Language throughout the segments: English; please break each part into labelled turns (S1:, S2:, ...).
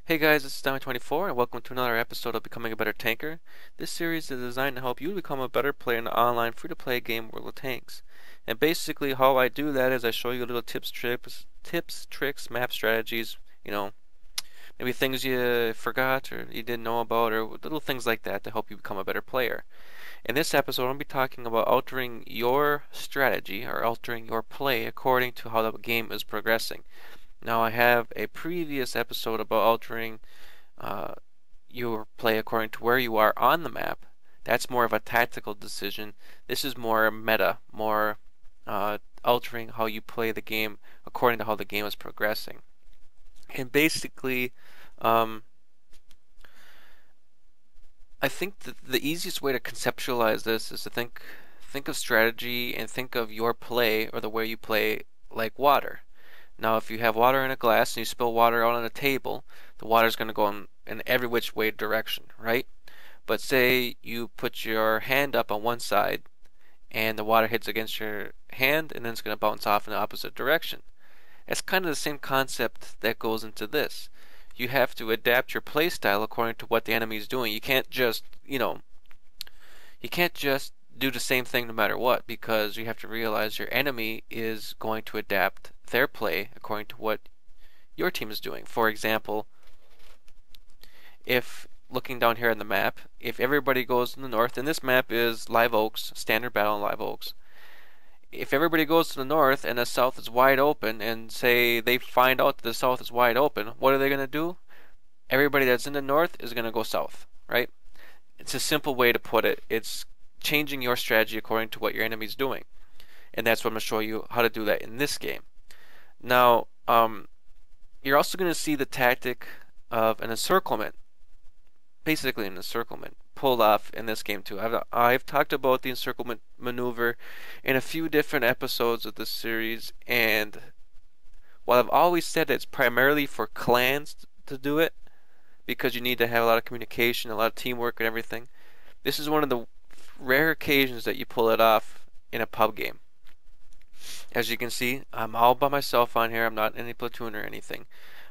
S1: Hey guys, this is Diamond24 and welcome to another episode of Becoming a Better Tanker. This series is designed to help you become a better player in the online free-to-play game World of Tanks. And basically how I do that is I show you little tips, tricks, map strategies, maybe things you forgot or you didn't know about or little things like that to help you become a better player. In this episode, I'm going to be talking about altering your strategy or altering your play according to how the game is progressing. Now, I have a previous episode about altering uh, your play according to where you are on the map. That's more of a tactical decision. This is more meta, more altering how you play the game according to how the game is progressing. And basically, um, I think that the easiest way to conceptualize this is to think of strategy and think of your play or the way you play like water. Now, if you have water in a glass and you spill water out on a table, the water is going to go in every which way direction, right? But say you put your hand up on one side and the water hits against your hand and then it's going to bounce off in the opposite direction. It's kind of the same concept that goes into this. You have to adapt your play style according to what the enemy is doing. You can't just, you can't just do the same thing no matter what, because you have to realize your enemy is going to adapt their play according to what your team is doing. For example, if looking down here on the map, if everybody goes to the north, and this map is Live Oaks, standard battle in Live Oaks. If everybody goes to the north and the south is wide open, and say they find out that the south is wide open, what are they going to do? Everybody that's in the north is going to go south, right? It's a simple way to put it. It's changing your strategy according to what your enemy's doing. And that's what I'm going to show you how to do that in this game. Now, you're also going to see the tactic of an encirclement, basically an encirclement, pulled off in this game too. I've talked about the encirclement maneuver in a few different episodes of this series, and while I've always said it's primarily for clans to do it, because you need to have a lot of communication, a lot of teamwork and everything, this is one of the rare occasions that you pull it off in a pub game. As you can see, I'm all by myself on here. I'm not in any platoon or anything.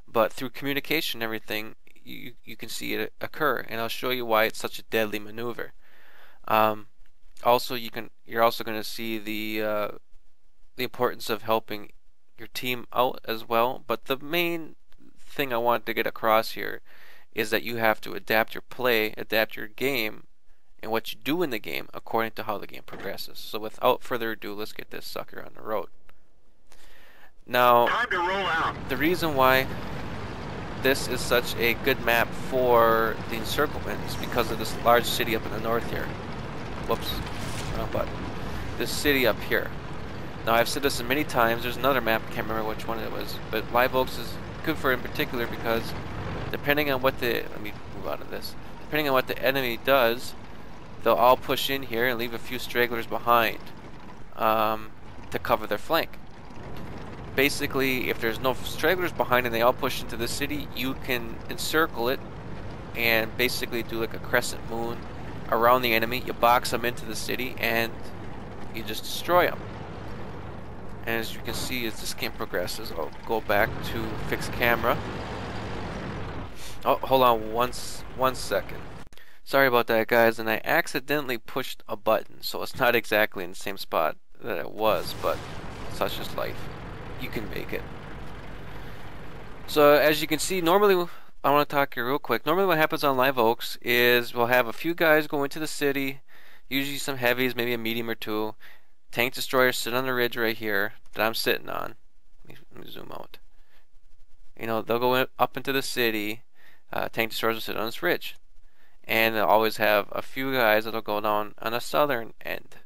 S1: But through communication and everything, you can see it occur. And I'll show you why it's such a deadly maneuver. Also, you're also going to see the importance of helping your team out as well. But the main thing I want to get across here is that you have to adapt your play, adapt your game, and what you do in the game according to how the game progresses. So without further ado, let's get this sucker on the road. Now,
S2: time to roll out.
S1: The reason why this is such a good map for the encirclement is because of this large city up in the north here. Whoops, wrong button. This city up here. Now, I've said this many times. There's another map, I can't remember which one it was, but Live Oaks is good for it in particular because depending on what let me move out of this. Depending on what the enemy does, they'll all push in here and leave a few stragglers behind to cover their flank. Basically, if there's no stragglers behind and they all push into the city, you can encircle it and basically do like a crescent moon around the enemy. You box them into the city and you just destroy them. And as you can see, as this game progresses, I'll go back to fixed camera. Oh, hold on one second. Sorry about that, guys, and I accidentally pushed a button, so it's not exactly in the same spot that it was, but such is life. You can make it. So as you can see, normally, I want to talk here real quick. Normally what happens on Live Oaks is we'll have a few guys go into the city, usually some heavies, maybe a medium or two. Tank destroyers sit on the ridge right here that I'm sitting on. Let me zoom out. You know, they'll go up into the city. Tank destroyers will sit on this ridge. And they'll always have a few guys that'll go down on the southern end.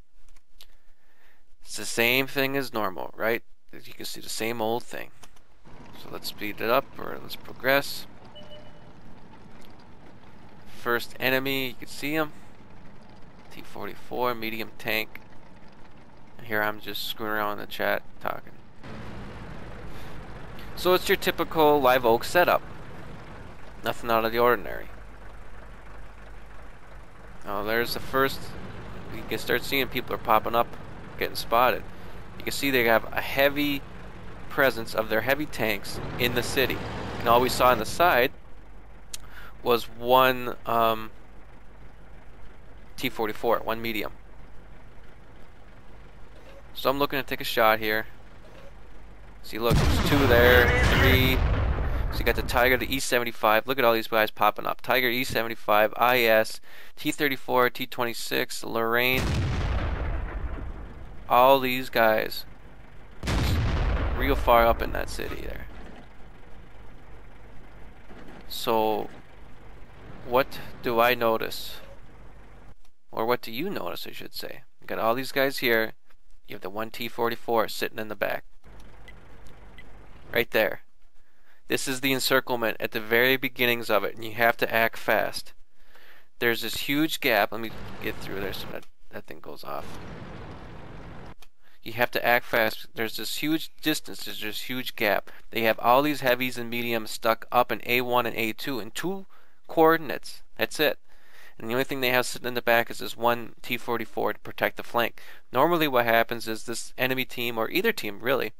S1: It's the same thing as normal, right? You can see the same old thing. So let's speed it up, or let's progress. First enemy, you can see him. T-44, medium tank. And here I'm just screwing around in the chat, talking. So it's your typical Live Oak setup. Nothing out of the ordinary. Now there's the first. You can start seeing people are popping up, getting spotted. You can see they have a heavy presence of their heavy tanks in the city. And all we saw on the side was one T-44, one medium. So I'm looking to take a shot here. See, look, there's 2 there, 3. So you got the Tiger, the E-75. Look at all these guys popping up. Tiger, E-75, IS, T-34, T-26, Lorraine. All these guys real far up in that city there. So what do I notice? Or what do you notice, I should say? You got all these guys here. You have the one T-44 sitting in the back. Right there. This is the encirclement at the very beginnings of it, and you have to act fast. There's this huge gap. Let me get through there so that thing goes off. You have to act fast. There's this huge distance. There's this huge gap. They have all these heavies and mediums stuck up in A1 and A2 in 2 coordinates. That's it. And the only thing they have sitting in the back is this one T-44 to protect the flank. Normally what happens is this enemy team, or either team really,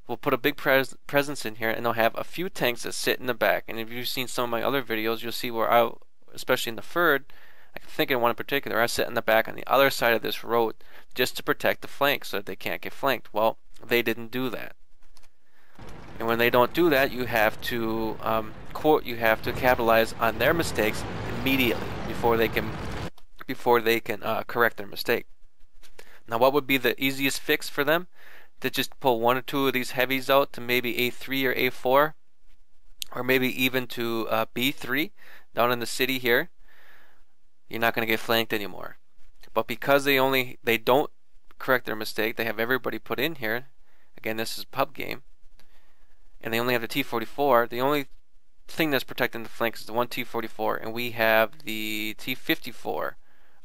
S1: will put a big presence in here, and they'll have a few tanks that sit in the back. And if you've seen some of my other videos, you'll see where I, especially in the third, I can think of one in particular, I sit in the back on the other side of this road just to protect the flank so that they can't get flanked. Well, they didn't do that. And when they don't do that, you have to capitalize on their mistakes immediately before they can correct their mistake. Now, what would be the easiest fix for them? To just pull 1 or 2 of these heavies out to maybe A3 or A4, or maybe even to B3 down in the city here. You're not going to get flanked anymore. But because they don't correct their mistake, they have everybody put in here. Again, this is a pub game, and they only have the T-44. The only thing that's protecting the flanks is the one T-44, and we have the T-54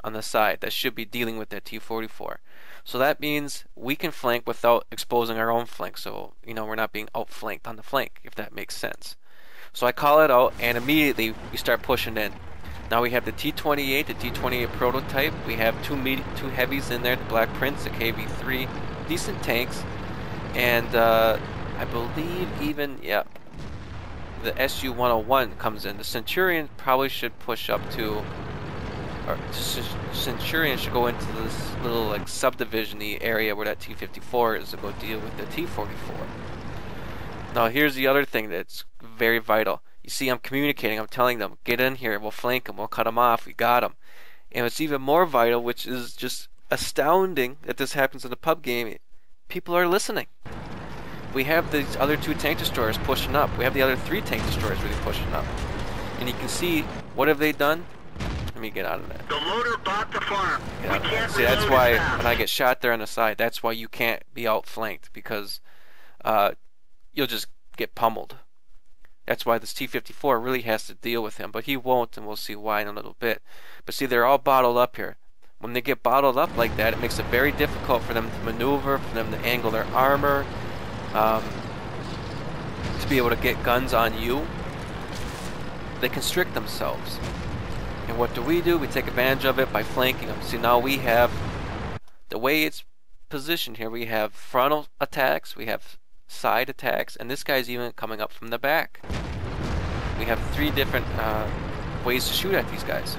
S1: on the side that should be dealing with that T-44. So that means we can flank without exposing our own flank. So, we're not being outflanked on the flank, if that makes sense. So I call it out, and immediately we start pushing in. Now we have the T-28, the T-28 prototype. We have two heavies in there, the Black Prince, the KV-3, decent tanks, and I believe even, the SU-101 comes in. The Centurion probably should push up to, or Centurion should go into this little like subdivision-y area where that T-54 is to go deal with the T-44. Now here's the other thing that's very vital. You see, I'm communicating, I'm telling them, get in here, we'll flank them, we'll cut them off, we got them. And what's even more vital, which is just astounding that this happens in a pub game, people are listening. We have these other 2 tank destroyers pushing up. We have the other 3 tank destroyers really pushing up. And you can see, what have they done? Let me get out of that.
S2: The loader bought the farm.
S1: See, that's why when I get shot there on the side, that's why you can't be outflanked, because you'll just get pummeled. That's why this T-54 really has to deal with him, but he won't, and we'll see why in a little bit. But see, they're all bottled up here. When they get bottled up like that, it makes it very difficult for them to maneuver, for them to angle their armor, to be able to get guns on you. They constrict themselves. And what do? We take advantage of it by flanking them. See, now we have, the way it's positioned here, we have frontal attacks, we have side attacks, and this guy's even coming up from the back. We have 3 different ways to shoot at these guys.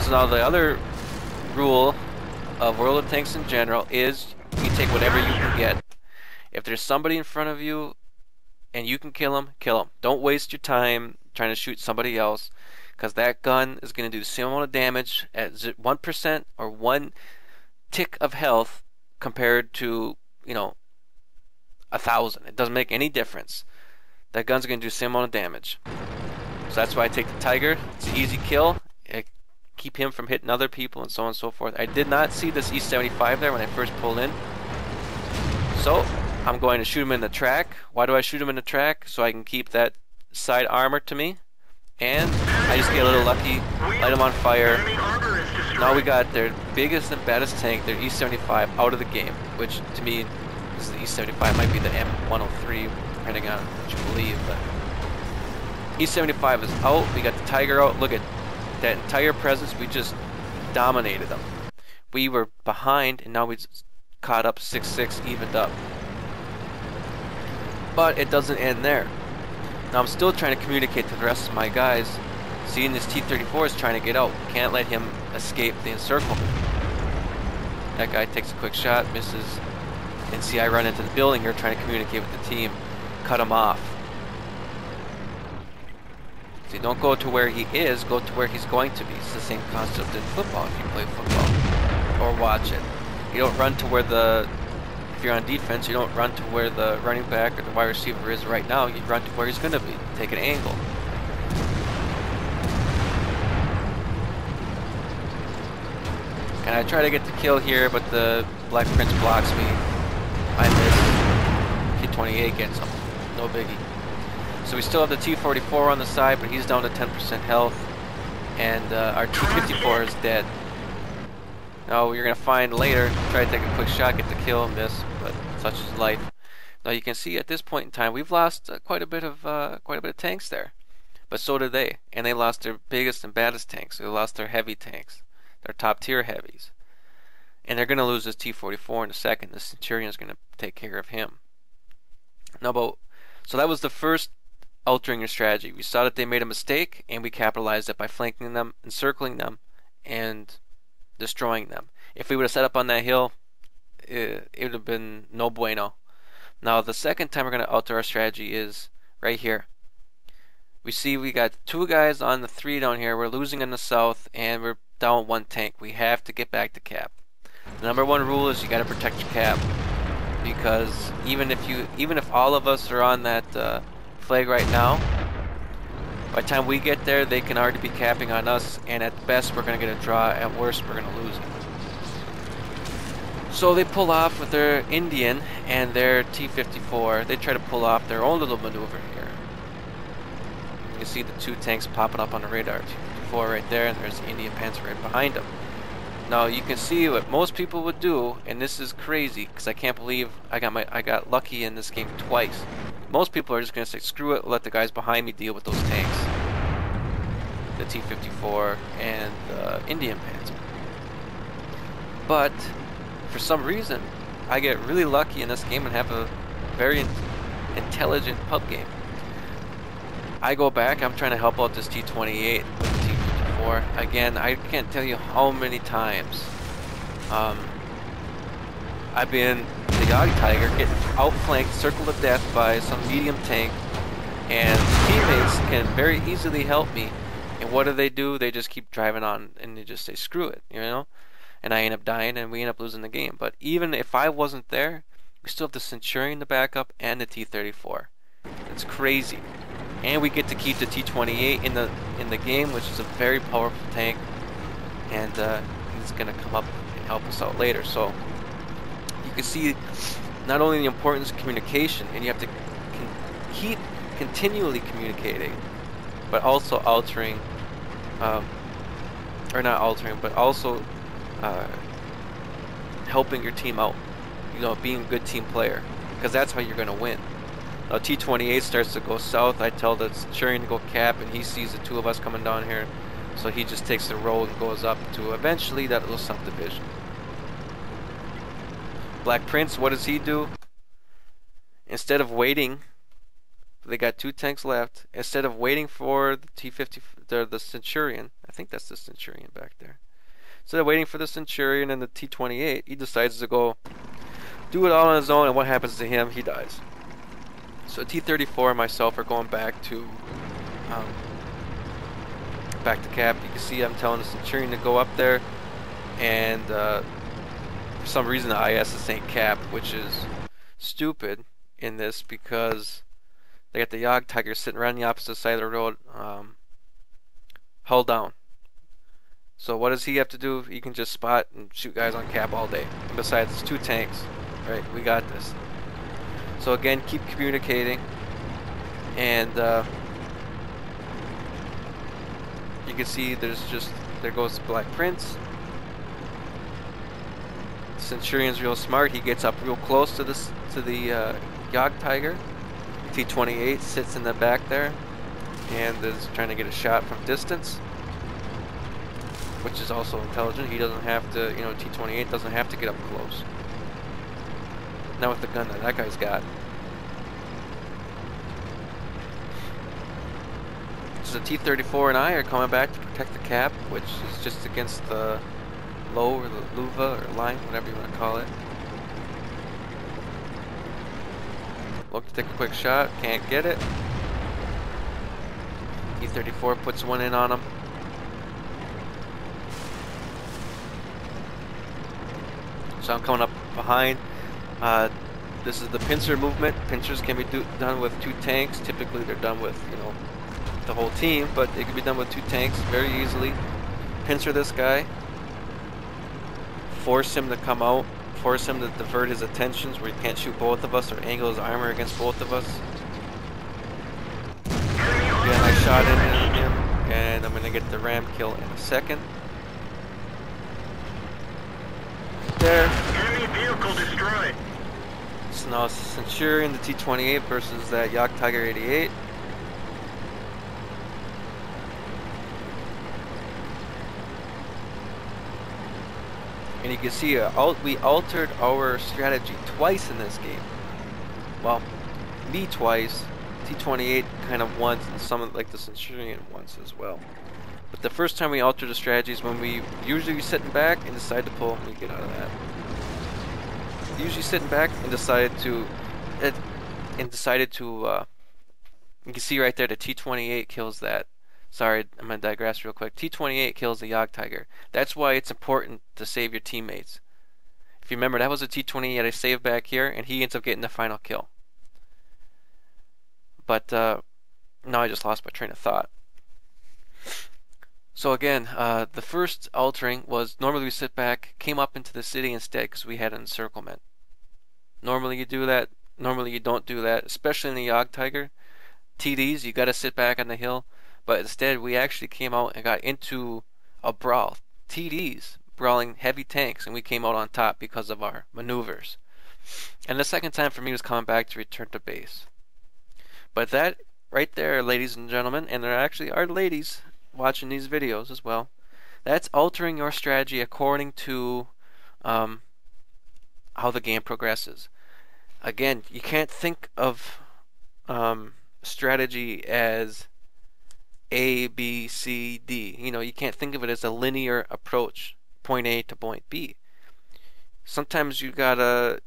S1: So now the other rule of World of Tanks in general is you take whatever you can get. If there's somebody in front of you and you can kill him, kill him. Don't waste your time trying to shoot somebody else, because that gun is going to do the same amount of damage at 1% or 1 tick of health compared to, 1,000. It doesn't make any difference. That gun's going to do the same amount of damage. So that's why I take the Tiger. It's an easy kill. I keep him from hitting other people and so on and so forth. I did not see this E-75 there when I first pulled in. So I'm going to shoot him in the track. Why do I shoot him in the track? So I can keep that side armor to me. And I just get a little lucky, light him on fire. Now we got their biggest and baddest tank, their E-75, out of the game, which to me is the E-75, might be the M103, depending on what you believe. But E-75 is out, we got the Tiger out. Look at that entire presence, we just dominated them. We were behind, and now we caught up 6-6, evened up. But it doesn't end there. Now I'm still trying to communicate to the rest of my guys. Seeing this T-34 is trying to get out. Can't let him escape the encirclement. That guy takes a quick shot, misses. And see, I run into the building here trying to communicate with the team. Cut him off. See, don't go to where he is, go to where he's going to be. It's the same concept in football if you play football. Or watch it. You don't run to where the... If you're on defense, you don't run to where the running back or the wide receiver is right now. You run to where he's going to be. Take an angle. And I try to get the kill here, but the Black Prince blocks me. I miss. T-28 gets him. No biggie. So we still have the T-44 on the side, but he's down to 10% health. And our T-54 is dead. Now you're going to find later, try to take a quick shot, get the kill, miss, but such is life. Now you can see at this point in time, we've lost quite a bit of tanks there. But so did they. And they lost their biggest and baddest tanks. They lost their heavy tanks. Their top tier heavies. And they're going to lose this T-44 in a second. The Centurion is going to take care of him. Now, so that was the first altering your strategy. We saw that they made a mistake, and we capitalized it by flanking them, encircling them, and destroying them. If we would have set up on that hill, it would have been no bueno. Now, the second time we're going to alter our strategy is right here. We see we got 2 guys on the 3 down here. We're losing in the south, and we're down 1 tank. We have to get back to cap. The number 1 rule is you got to protect your cap, because even if all of us are on that flag right now, by the time we get there, they can already be capping on us, and at best we're going to get a draw. At worst, we're going to lose it. So they pull off with their Indian and their T-54. They try to pull off their own little maneuver here. You can see the 2 tanks popping up on the radar. T-54 right there, and there's the Indian Panzer right behind them. Now you can see what most people would do, and this is crazy because I can't believe I got lucky in this game twice. Most people are just going to say, screw it, let the guys behind me deal with those tanks. The T-54 and the Indian Panzer. But for some reason, I get really lucky in this game and have a very intelligent pub game. I go back, I'm trying to help out this T-28 with the T-54. Again, I can't tell you how many times I've been the Yagi Tiger getting outflanked, circled to death by some medium tank, and teammates can very easily help me. And what do? They just keep driving on, and they just say, screw it, you know? And I end up dying, and we end up losing the game. But even if I wasn't there, we still have the Centurion to back up and the T-34. It's crazy. And we get to keep the T-28 in the game, which is a very powerful tank, and he's going to come up and help us out later. So you can see not only the importance of communication, and you have to keep continually communicating, but also altering, or not altering, but also helping your team out. You know, being a good team player, because that's how you're going to win. Now T-28 starts to go south. I tell the Centurion to go cap, and he sees the 2 of us coming down here, so he just takes the road and goes up to eventually that little subdivision. Black Prince, what does he do? Instead of waiting, they got 2 tanks left. Instead of waiting for the T-50, the Centurion, I think that's the Centurion back there. Instead of waiting for the Centurion and the T-28, he decides to go do it all on his own, and what happens to him? He dies. So T-34 and myself are going back to cap. You can see I'm telling the Centurion to go up there, and for some reason the IS ain't cap, which is stupid in this because they got the Yagi Tiger sitting right on the opposite side of the road, hull down. So what does he have to do? He can just spot and shoot guys on cap all day. And besides, it's 2 tanks. Right, we got this. So again, keep communicating, and you can see there goes Black Prince. Centurion's real smart. He gets up real close to the Yagi Tiger. T-28 sits in the back there and is trying to get a shot from distance, which is also intelligent. He doesn't have to, you know, T-28 doesn't have to get up close. Not with the gun that guy's got. the T-34 and I are coming back to protect the cap, which is just against the low or the luva or line, whatever you want to call it. Look to take a quick shot, can't get it. T-34 puts one in on him. So I'm coming up behind. This is the pincer movement. Pincers can be done with 2 tanks. Typically they're done with, you know, the whole team, but it can be done with 2 tanks very easily. Pincer this guy. Force him to come out. Force him to divert his attentions where he can't shoot both of us or angle his armor against both of us. Get a nice shot in him, and I'm going to get the ram kill in a second. There.
S2: Enemy vehicle destroyed.
S1: So now it's Centurion, the T-28 versus that Jagdtiger 88. And you can see we altered our strategy twice in this game. Well, me twice, T-28 kind of once, and some like the Centurion once as well. But the first time we altered the strategy is when we usually sitting back and decide to pull. Let me get out of that. Usually sitting back and decided to, you can see right there the T-28 kills that. Sorry, I'm gonna digress real quick. T-28 kills the Jagdtiger. That's why it's important to save your teammates. If you remember, that was a T-28 I saved back here, and he ends up getting the final kill. But now I just lost my train of thought. So again, the first altering was normally we sit back, came up into the city instead because we had encirclement. Normally you do that. Normally you don't do that, especially in the Jagdtiger. TDs, you got to sit back on the hill. But instead, we actually came out and got into a brawl. TDs, brawling heavy tanks, and we came out on top because of our maneuvers. And the second time for me was coming back to return to base. But that right there, ladies and gentlemen, and there actually are ladies watching these videos as well, that's altering your strategy according to how the game progresses. Again, you can't think of strategy as A, B, C, D. You know, you can't think of it as a linear approach, point A to point B. Sometimes you gotta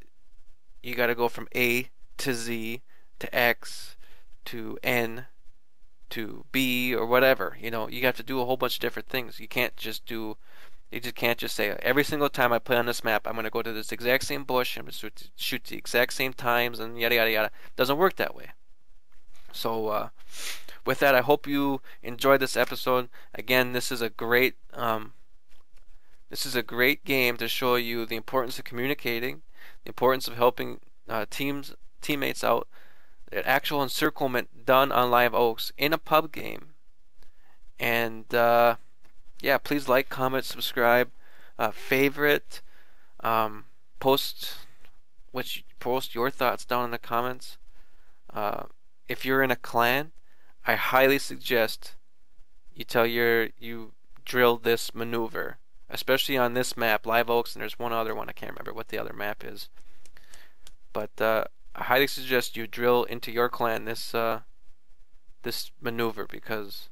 S1: go from A to Z to X to N to B or whatever. You know, you have to do a whole bunch of different things. You can't just say every single time I play on this map I'm gonna go to this exact same bush and shoot the exact same times and yada yada yada. Doesn't work that way. So with that, I hope you enjoyed this episode. Again, this is a great game to show you the importance of communicating, the importance of helping teammates out. An actual encirclement done on Live Oaks in a pub game. And yeah, please like, comment, subscribe, favorite, post your thoughts down in the comments. If you're in a clan, I highly suggest you drill this maneuver, especially on this map, Live Oaks, and there's one other one, I can't remember what the other map is. But I highly suggest you drill into your clan this maneuver, because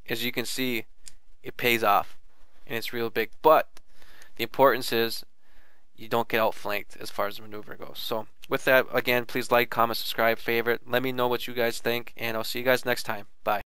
S1: as you can see, it pays off and it's real big. But the importance is you don't get outflanked as far as the maneuver goes. So with that, again, please like, comment, subscribe, favorite. Let me know what you guys think, and I'll see you guys next time. Bye.